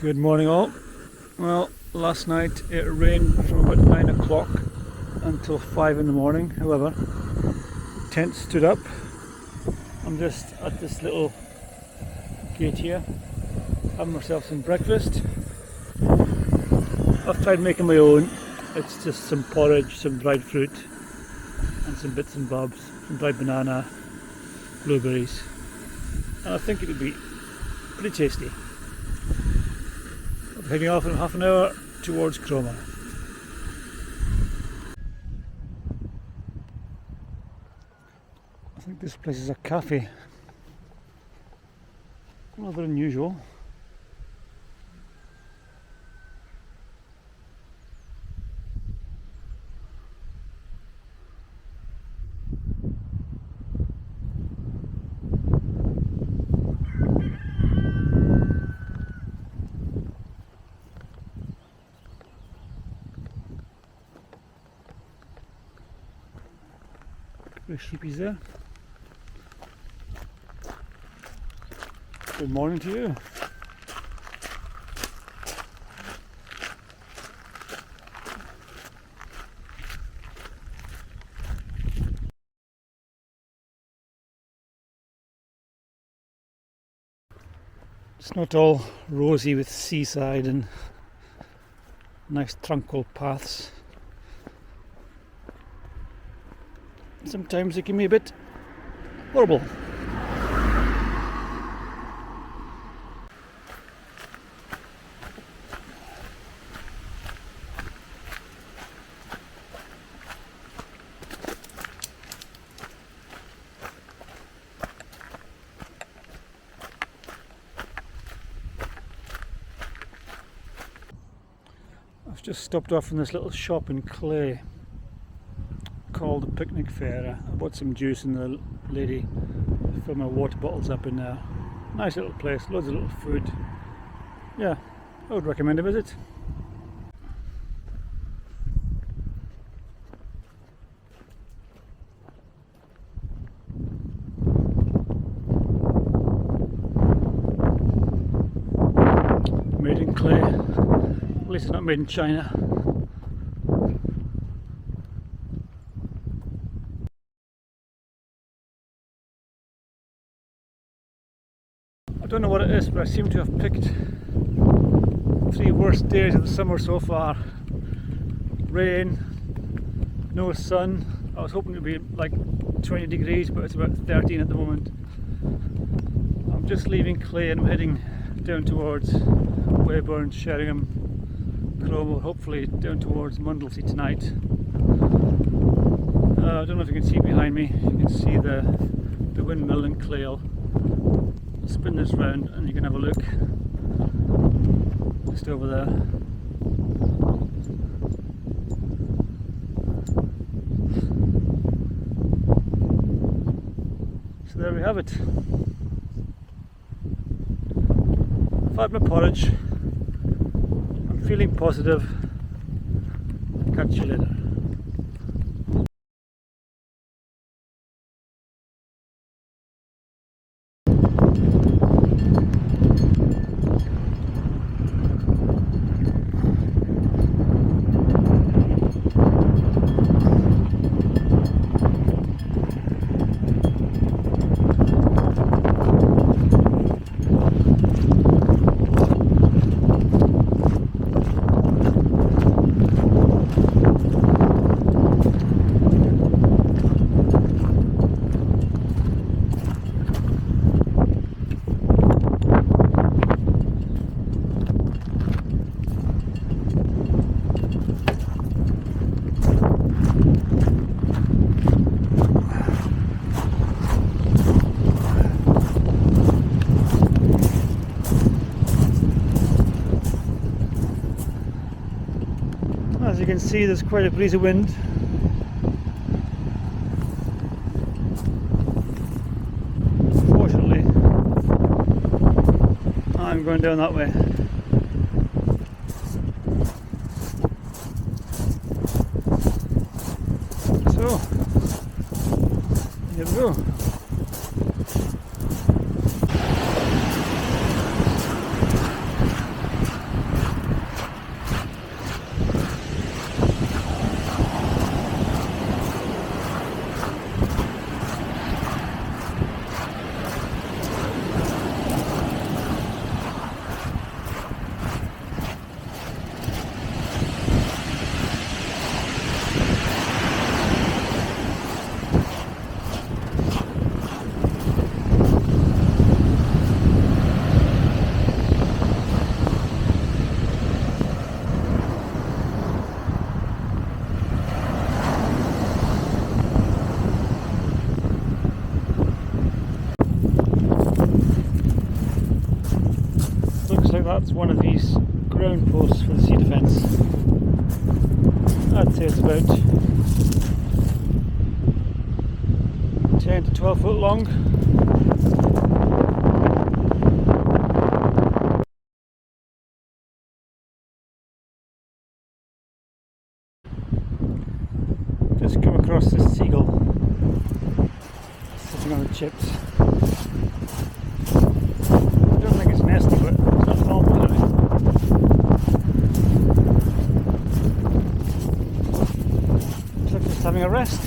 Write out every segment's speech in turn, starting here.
Good morning all. Well, last night it rained from about 9 o'clock until 5 in the morning. However, the tent stood up. I'm just at this little gate here, having myself some breakfast. I've tried making my own. It's just some porridge, some dried fruit and some bits and bobs, some dried banana, blueberries, and I think it'll be pretty tasty. I'm heading off in half an hour towards Cromer. I think this place is a cafe. Rather unusual. The sheepies there. Good morning to you. It's not all rosy with seaside and nice tranquil paths. Sometimes it can be a bit horrible. I've just stopped off from this little shop in Clay called the Picnic Fair. I bought some juice and the lady filled my water bottles up in there. Nice little place, loads of little food. Yeah, I would recommend a visit. Made in Clay, at least it's not made in China. I don't know what it is, but I seem to have picked 3 worst days of the summer so far. Rain, no sun. I was hoping it would be like 20 degrees, but it's about 13 at the moment. I'm just leaving Clay and I'm heading down towards Weyburn, Sheringham, Cromer, hopefully down towards Mundlesey tonight. I don't know if you can see behind me. You can see the windmill in Clayle. Spin this round and you can have a look just over there. So there we have it. I've had my porridge. I'm feeling positive. Catch you later. As you can see, there's quite a breeze of wind. Fortunately, I'm going down that way. So, here we go. these ground posts for the sea defence. I'd say it's about 10 to 12 foot long. Just come across this seagull sitting on the chips. I don't think it's nasty, but it's not normal anyway. Looks like it's having a rest.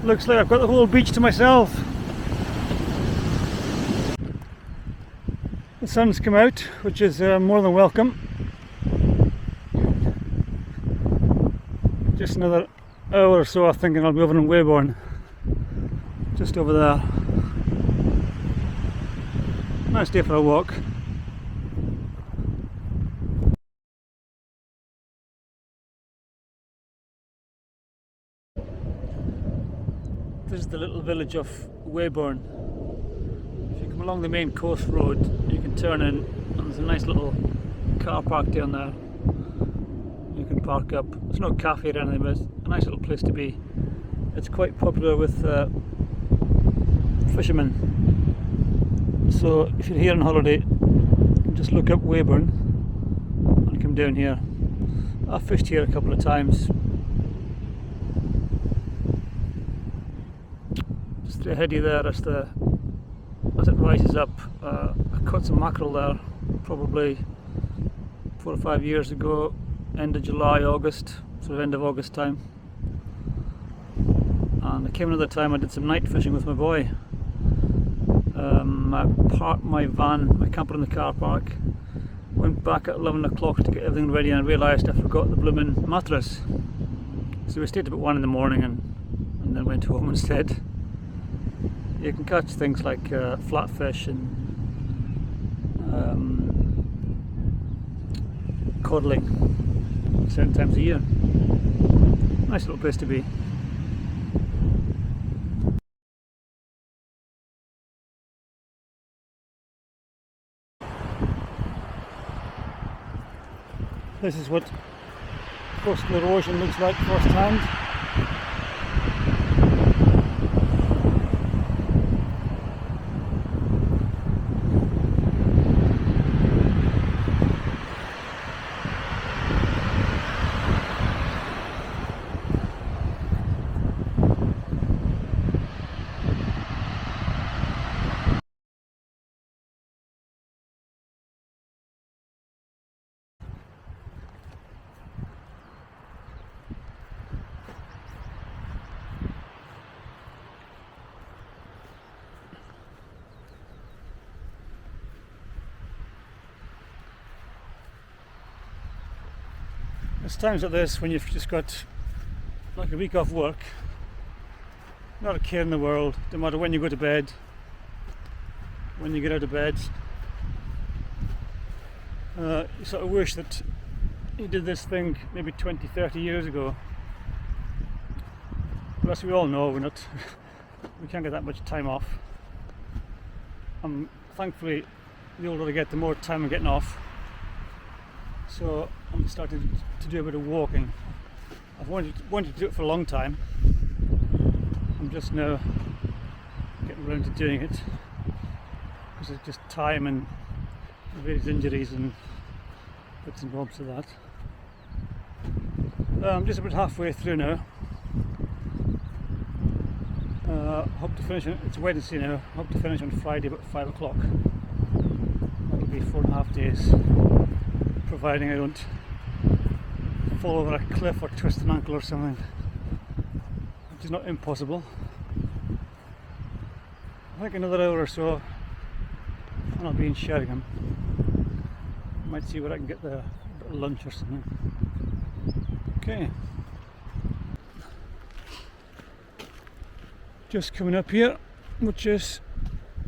Looks like I've got the whole beach to myself. The sun's come out, which is more than welcome. Just another hour or so I think and I'll be over in Weybourne. Just over there. Nice day for a walk. This is the little village of Weybourne. If you come along the main coast road, you can turn in, and there's a nice little car park down there. You can park up. There's no cafe or anything, but it's a nice little place to be. It's quite popular with fishermen. So if you're here on holiday, just look up Weybourne and come down here. I've fished here a couple of times. Ahead of you there as it rises up. I caught some mackerel there probably 4 or 5 years ago, end of July, August, sort of end of August time. And I came another time, I did some night fishing with my boy. I parked my van, my camper in the car park, went back at 11 o'clock to get everything ready, and I realised I forgot the blooming mattress. So we stayed about 1 in the morning and then went home instead. You can catch things like flatfish and codling certain times of year. Nice little place to be. This is what coastal erosion looks like firsthand. There's times like this when you've just got like a week off work, not a care in the world, no matter when you go to bed, when you get out of bed. You sort of wish that you did this thing maybe 20, 30 years ago. But as we all know, we can't get that much time off. Thankfully, the older I get, the more time I'm getting off. So I'm starting to do a bit of walking. I've wanted to do it for a long time. I'm just now getting around to doing it because it's just time and various injuries and bits and bobs of that. I'm just about halfway through now. Hope to finish it. It's Wednesday now. Hope to finish on Friday about 5 o'clock. That'll be 4.5 days. Providing I don't fall over a cliff or twist an ankle or something, which is not impossible. I think another hour or so and I'll be in Sheringham. Might see where I can get there, a bit of lunch or something. Okay. Just coming up here, which is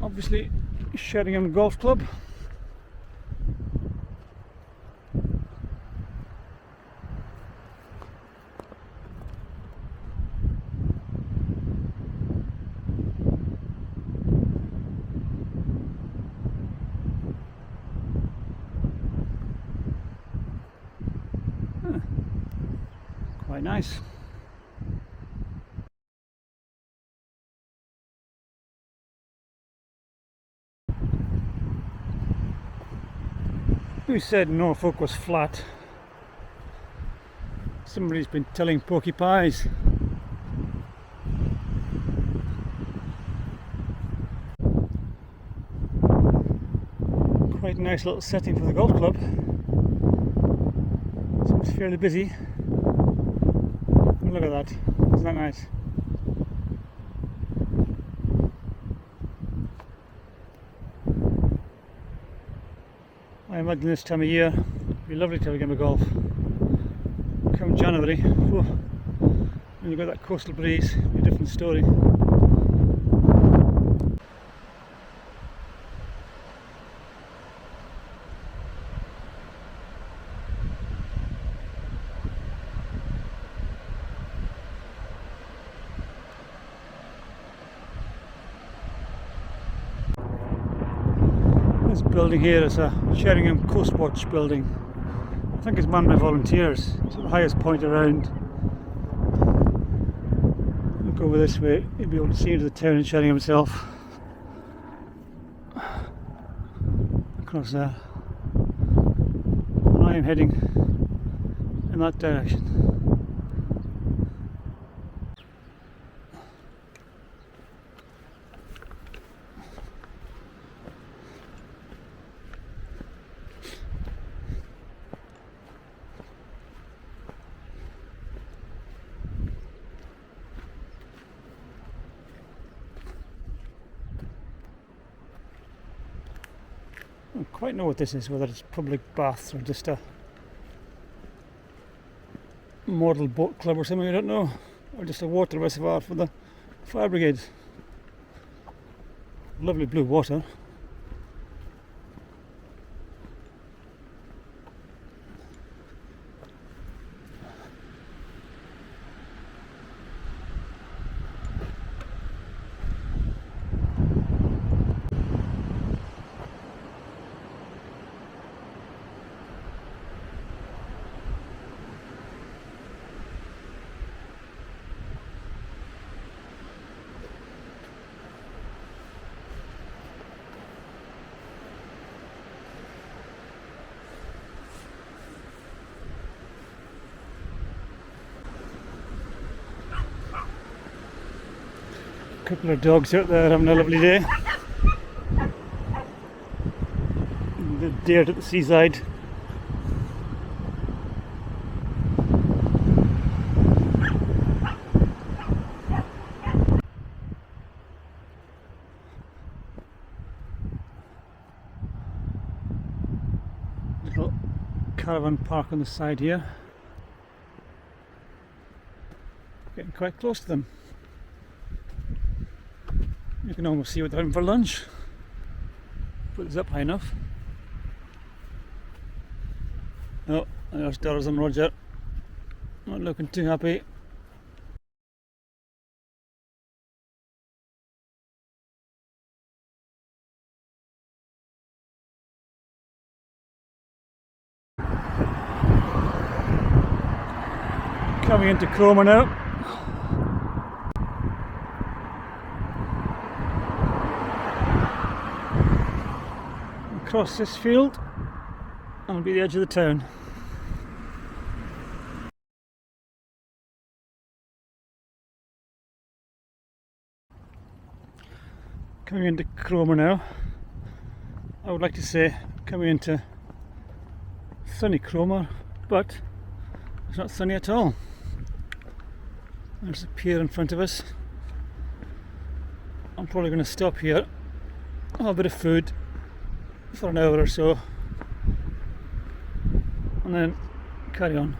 obviously Sheringham Golf Club. Quite nice. Who said Norfolk was flat? Somebody's been telling porky pies. Quite a nice little setting for the golf club. Seems fairly busy. Look at that, isn't that nice? I imagine this time of year it'd be lovely to have a game of golf. Come January, whew, when you've got that coastal breeze, it'll be a different story. This building here is a Sheringham Coast Watch building. I think it's manned by volunteers. It's at the highest point around. Look over this way, you'll be able to see into the town in Sheringham itself. Across there. And I am heading in that direction. I don't quite know what this is, whether it's public baths or just a model boat club or something, I don't know, or just a water reservoir for the fire brigade. Lovely blue water. Couple of dogs out there having a lovely day. The deer at the seaside. Little caravan park on the side here. Getting quite close to them. You can almost see what they're having for lunch. Put this up high enough. Oh, there's Doris and Roger. Not looking too happy. Coming into Cromer now. Across this field and it'll be the edge of the town. Coming into Cromer now. I would like to say coming into sunny Cromer, but it's not sunny at all. There's a pier in front of us. I'm probably going to stop here, have a bit of food for an hour or so, and then carry on.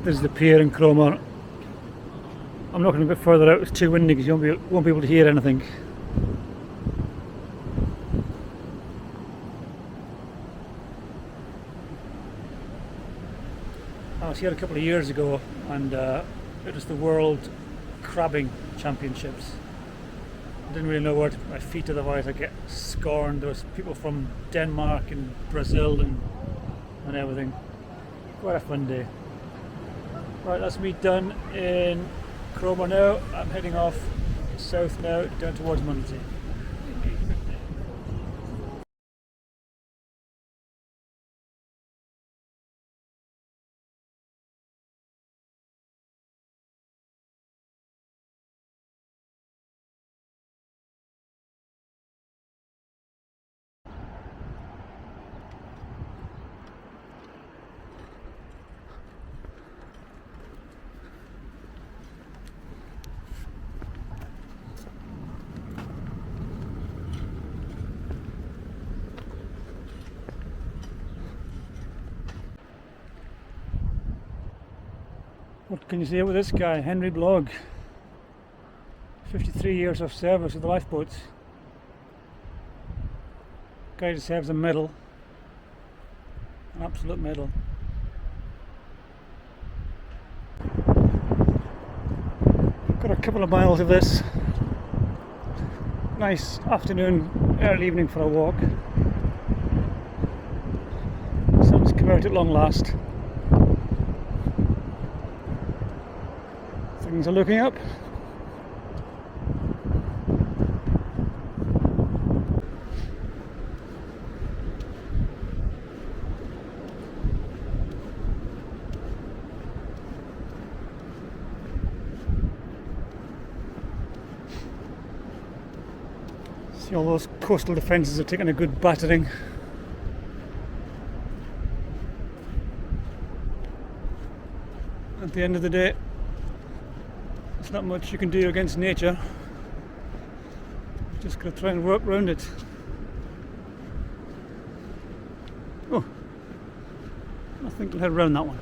This is the pier in Cromer. I'm looking a bit further out, it's too windy because you won't be able to hear anything. I was here a couple of years ago and it was the World Crabbing Championships. I didn't really know where to put my feet, otherwise I'd get scorned. There was people from Denmark and Brazil and everything. Quite a fun day. Right, that's me done in Cromer now. I'm heading off south now, down towards Munity. What can you say with this guy, Henry Blogg? 53 years of service with the lifeboats. Guy deserves a medal, an absolute medal. Got a couple of miles of this. Nice afternoon, early evening for a walk. Sun's come out at long last. Things are looking up. See, all those coastal defences are taking a good battering. At the end of the day, there's not much you can do against nature. Just got to try and work around it. Oh, I think we'll head around that one.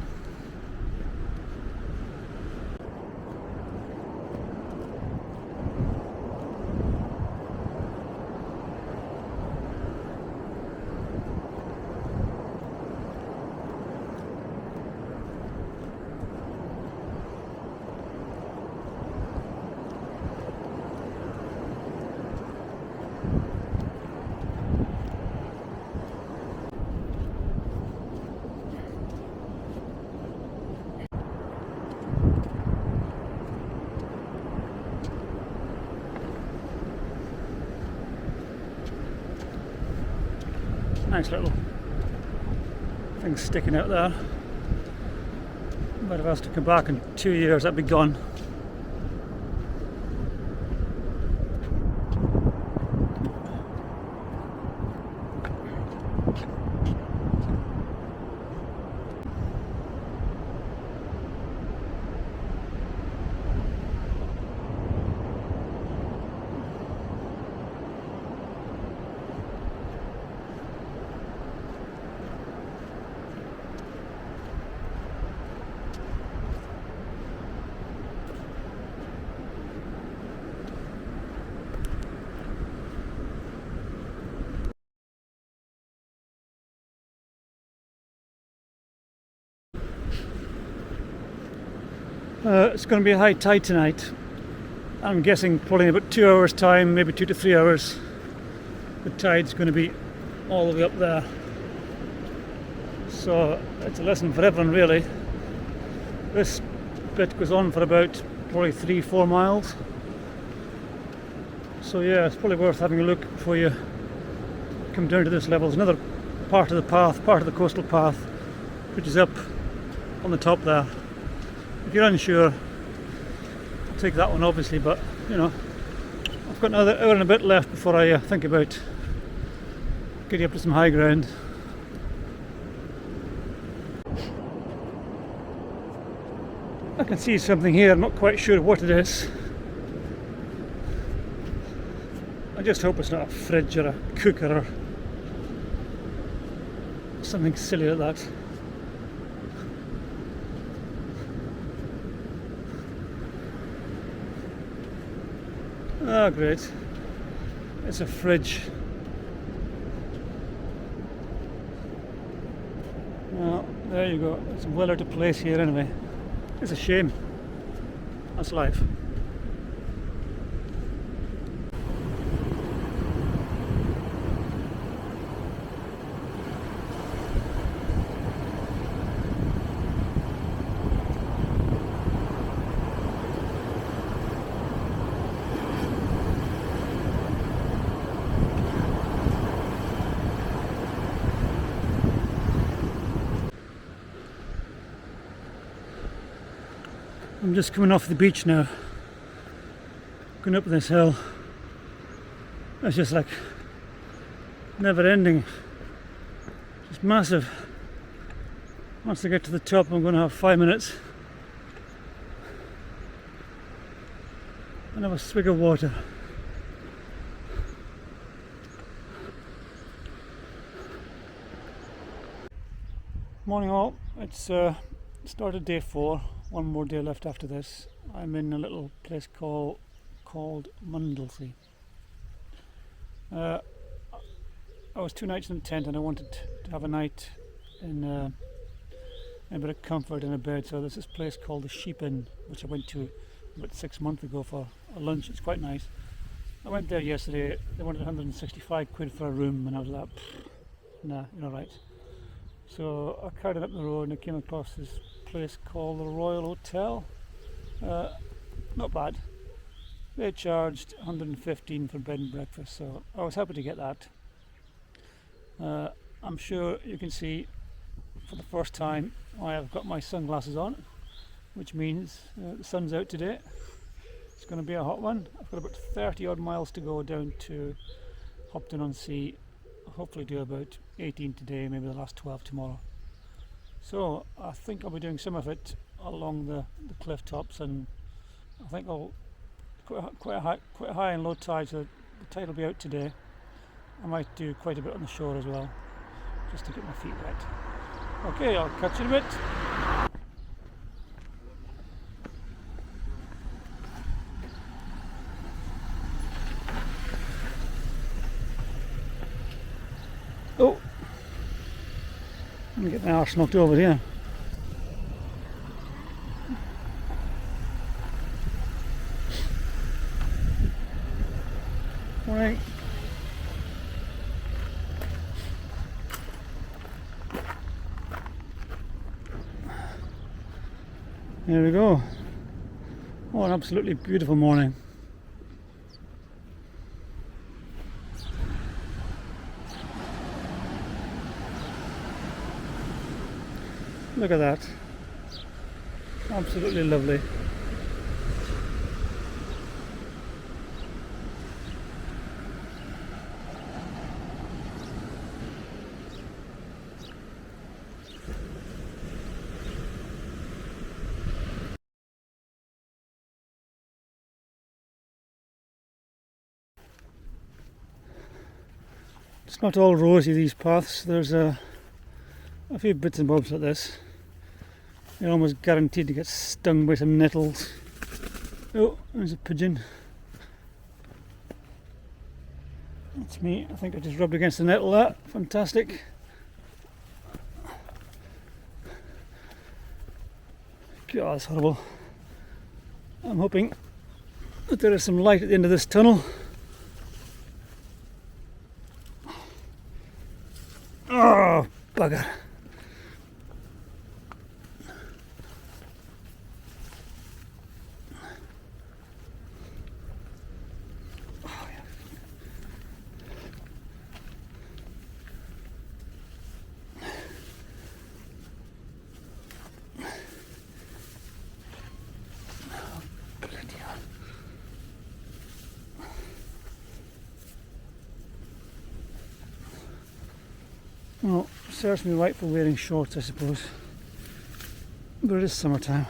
Nice little thing sticking out there. But if I was to come back in 2 years, that'd be gone. It's going to be a high tide tonight, I'm guessing probably in about 2 hours time, maybe 2 to 3 hours, the tide's going to be all the way up there. So it's a lesson for everyone really. This bit goes on for about probably 3-4 miles. So yeah, it's probably worth having a look before you come down to this level. There's another part of the path, part of the coastal path, which is up on the top there. If you're unsure, take that one obviously, but you know, I've got another hour and a bit left before I think about getting up to some high ground. I can see something here, I'm not quite sure what it is. I just hope it's not a fridge or a cooker or something silly like that. Oh great, it's a fridge. Well, there you go, it's well out of place here anyway. It's a shame, that's life. I'm just coming off the beach now, going up this hill. It's just like never ending, just massive. Once I get to the top, I'm going to have 5 minutes and have a swig of water. Morning all, it's started day 4. One more day left after this. I'm in a little place called Mundlesey. I was 2 nights in a tent and I wanted to have a night in a bit of comfort in a bed, so there's this place called the Sheep Inn, which I went to about 6 months ago for a lunch. It's quite nice. I went there yesterday, they wanted 165 quid for a room and I was like, nah, you're alright. So I carried it up the road and I came across this place called the Royal Hotel. Not bad. They charged 115 for bed and breakfast, so I was happy to get that. I'm sure you can see for the first time I have got my sunglasses on, which means the sun's out today. It's going to be a hot one. I've got about 30 odd miles to go down to Hopton-on-Sea. Hopefully do about 18 today, maybe the last 12 tomorrow. So I think I'll be doing some of it along the cliff tops, and I think I'll quite high and low tide, so the tide will be out today. I might do quite a bit on the shore as well, just to get my feet wet. Okay, I'll catch you in a bit. Oh, I'm getting my arse knocked over here. Morning. There we go. Oh, an absolutely beautiful morning. Look at that. Absolutely lovely. It's not all rosy, these paths. There's a few bits and bobs like this. You're almost guaranteed to get stung by some nettles. Oh, there's a pigeon. That's me. I think I just rubbed against the nettle there. Fantastic. God, that's horrible. I'm hoping But there is some light at the end of this tunnel. Oh, bugger. Well, serves me right for wearing shorts, I suppose. But it is summertime.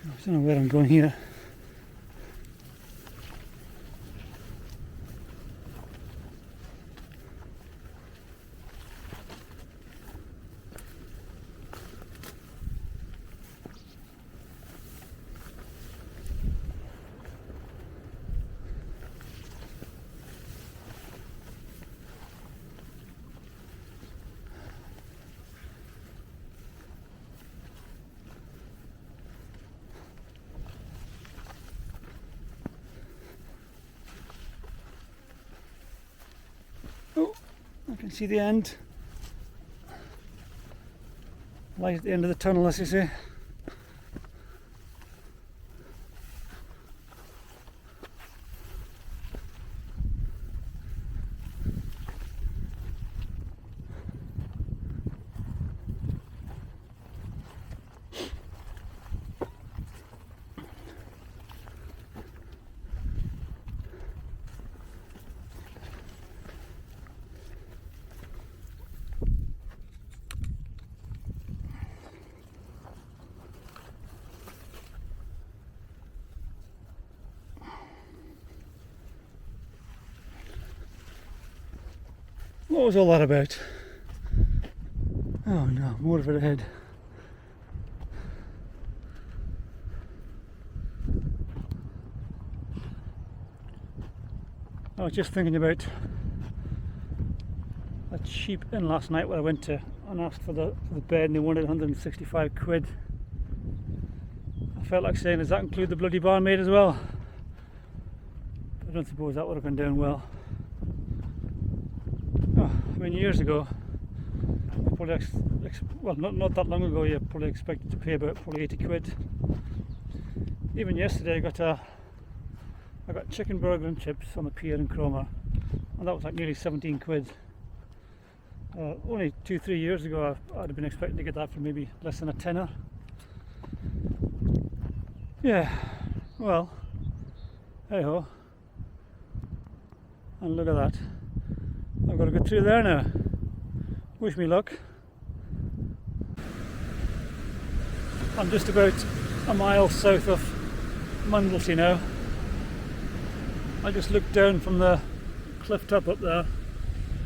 I don't know where I'm going here. Oh, I can see the end. Light at the end of the tunnel, as you say. What was all that about? Oh no, more of it ahead. I was just thinking about that sheep inn last night where I went to and asked for the bed and they wanted 165 quid. I felt like saying, does that include the bloody barmaid as well? I don't suppose that would have been doing well. I mean, years ago, probably well, not that long ago, you probably expected to pay about probably 80 quid. Even yesterday, I got chicken burger and chips on the pier in Cromer, and that was like nearly 17 quid. Only 2-3 years ago, I'd have been expecting to get that for maybe less than a tenner. Yeah, well, hey ho, and look at that. I've got to go through there now. Wish me luck. I'm just about a mile south of Mundlesey now. I just looked down from the cliff top up there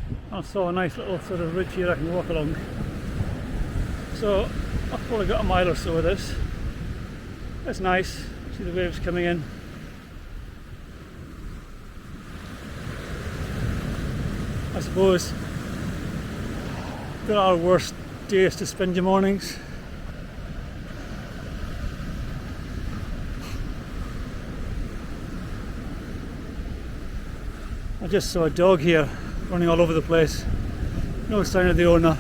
and I saw a nice little sort of ridge here I can walk along. So I've probably got a mile or so of this. It's nice. See the waves coming in. I suppose there are worse days to spend your mornings. I just saw a dog here running all over the place. No sign of the owner.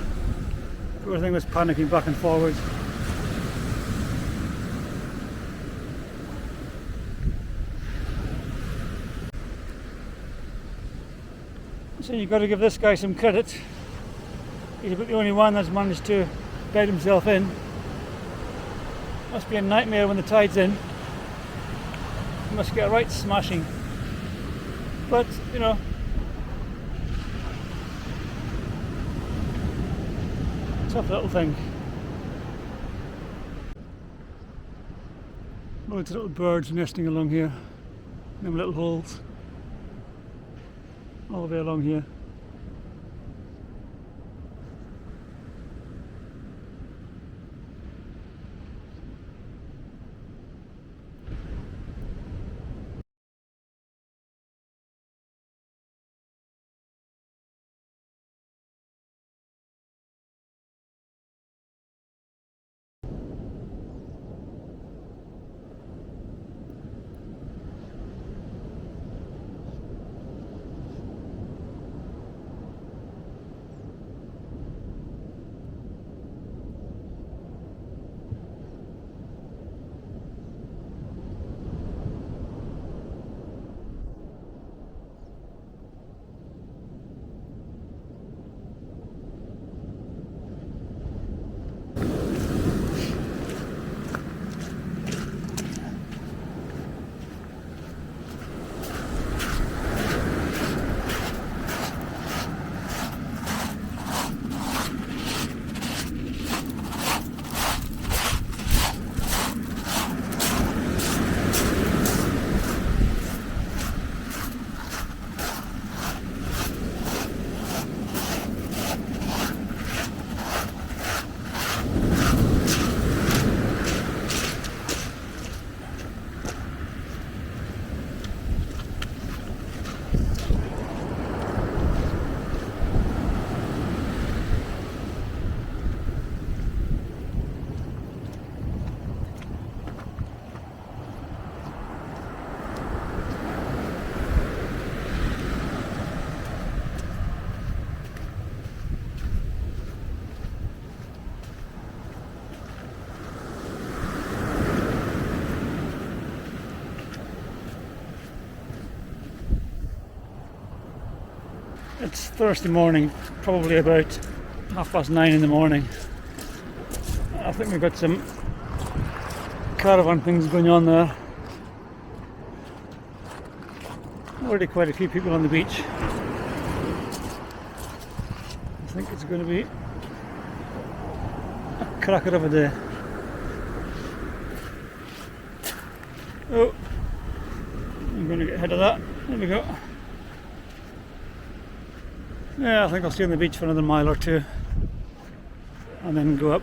Everything was panicking back and forward. So you've got to give this guy some credit. He's about the only one that's managed to bed himself in. Must be a nightmare when the tide's in. You must get right smashing. But, you know, Tough little thing. Loads of little birds nesting along here. Them little holes. All the way along here. It's Thursday morning, probably about 9:30 in the morning. I think we've got some caravan things going on there. Already quite a few people on the beach. I think it's going to be a cracker of a day. Oh, I'm going to get ahead of that. There we go. Yeah, I think I'll stay on the beach for another mile or two and then go up.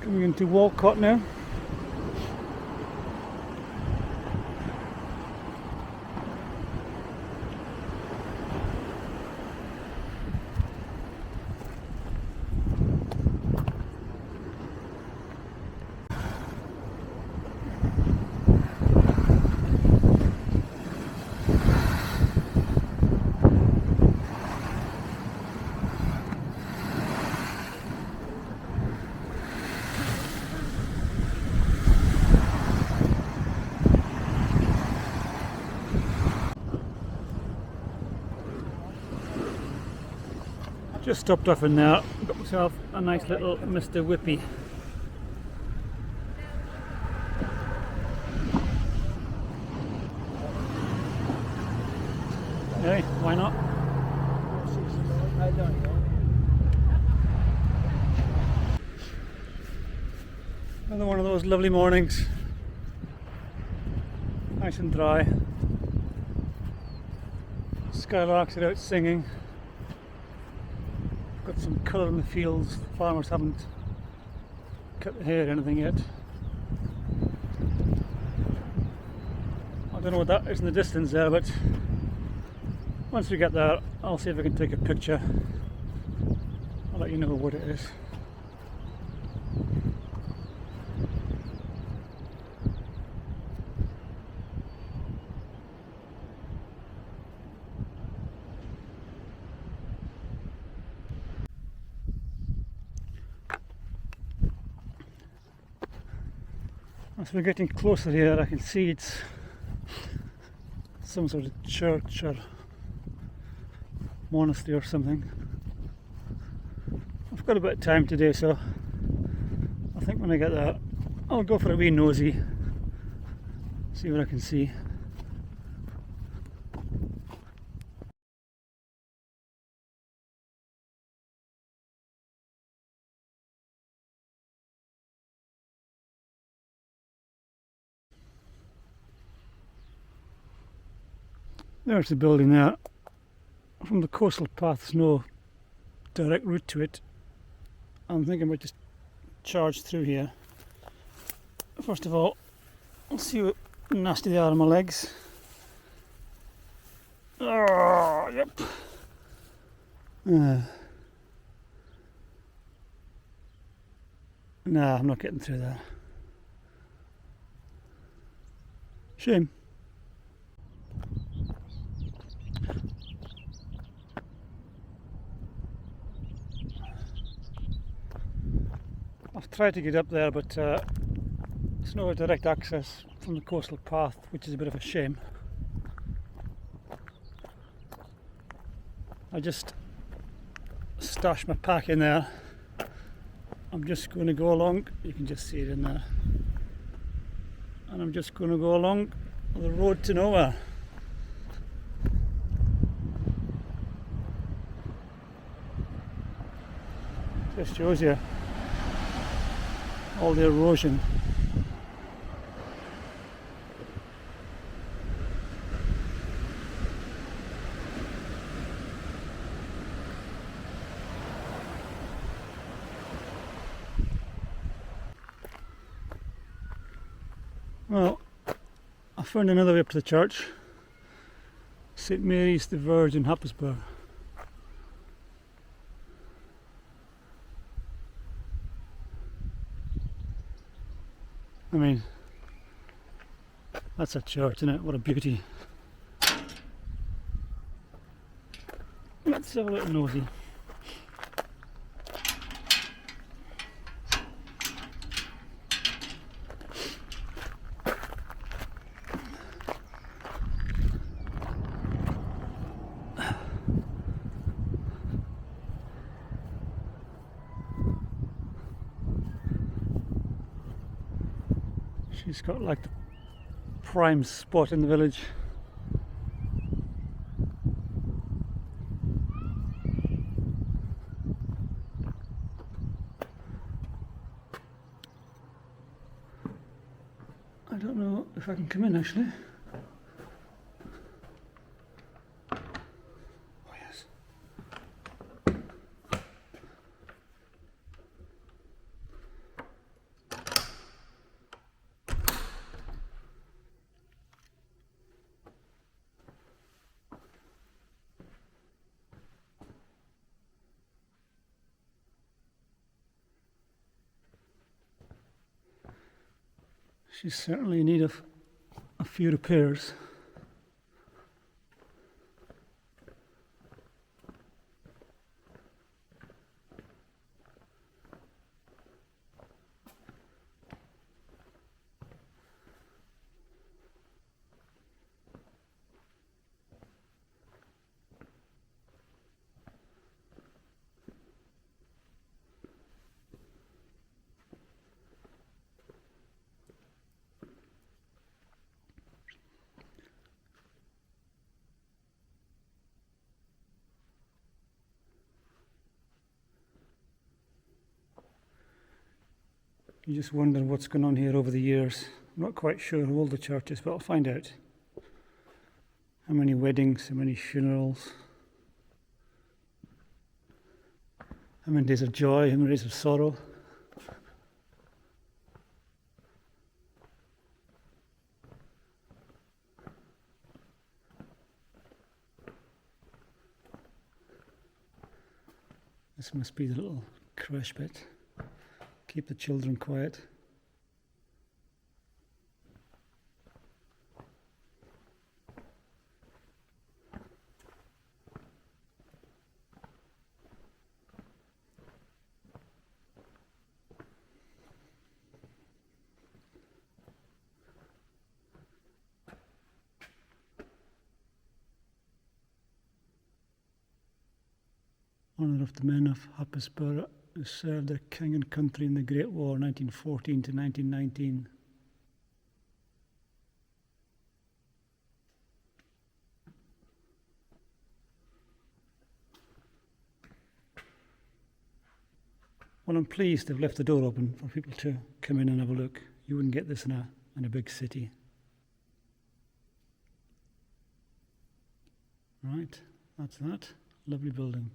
Coming into Walcott now. Just stopped off in there, got myself a nice little Mr. Whippy. Hey, why not? Another one of those lovely mornings. Nice and dry. Skylarks are out singing. Got some colour in the fields. The farmers haven't cut the hay or anything yet. I don't know what that is in the distance there, but once we get there, I'll see if I can take a picture. I'll let you know what it is. As we're getting closer here, I can see it's some sort of church or monastery or something. I've got a bit of time today, so I think when I get there I'll go for a wee nosy, see what I can see. There's the building there. From the coastal path, there's no direct route to it. I'm thinking I might just charge through here. First of all, I'll see how nasty they are on my legs. Oh, yep. Nah, I'm not getting through there. Shame. I've tried to get up there, but there's no direct access from the coastal path, which is a bit of a shame. I just stashed my pack in there. I'm just going to go along, you can just see it in there, and I'm just going to go along the road to nowhere. Just shows you all the erosion. Well, I found another way up to the church. St. Mary's the Virgin, Happisburgh. I mean, that's a church, isn't it? What a beauty. Let's have a little nosy. She's got like the prime spot in the village. I don't know if I can come in actually. Oh yes. She's certainly in need of a few repairs. You just wonder what's gone on here over the years. I'm not quite sure how old the church is, but I'll find out. How many weddings, how many funerals, how many days of joy, how many days of sorrow. This must be the little creche bit. Keep the children quiet. Honour of the men of Happisburgh who served their king and country in the Great War 1914 to 1919. Well, I'm pleased they've left the door open for people to come in and have a look. You wouldn't get this in a big city. Right, that's that. Lovely building.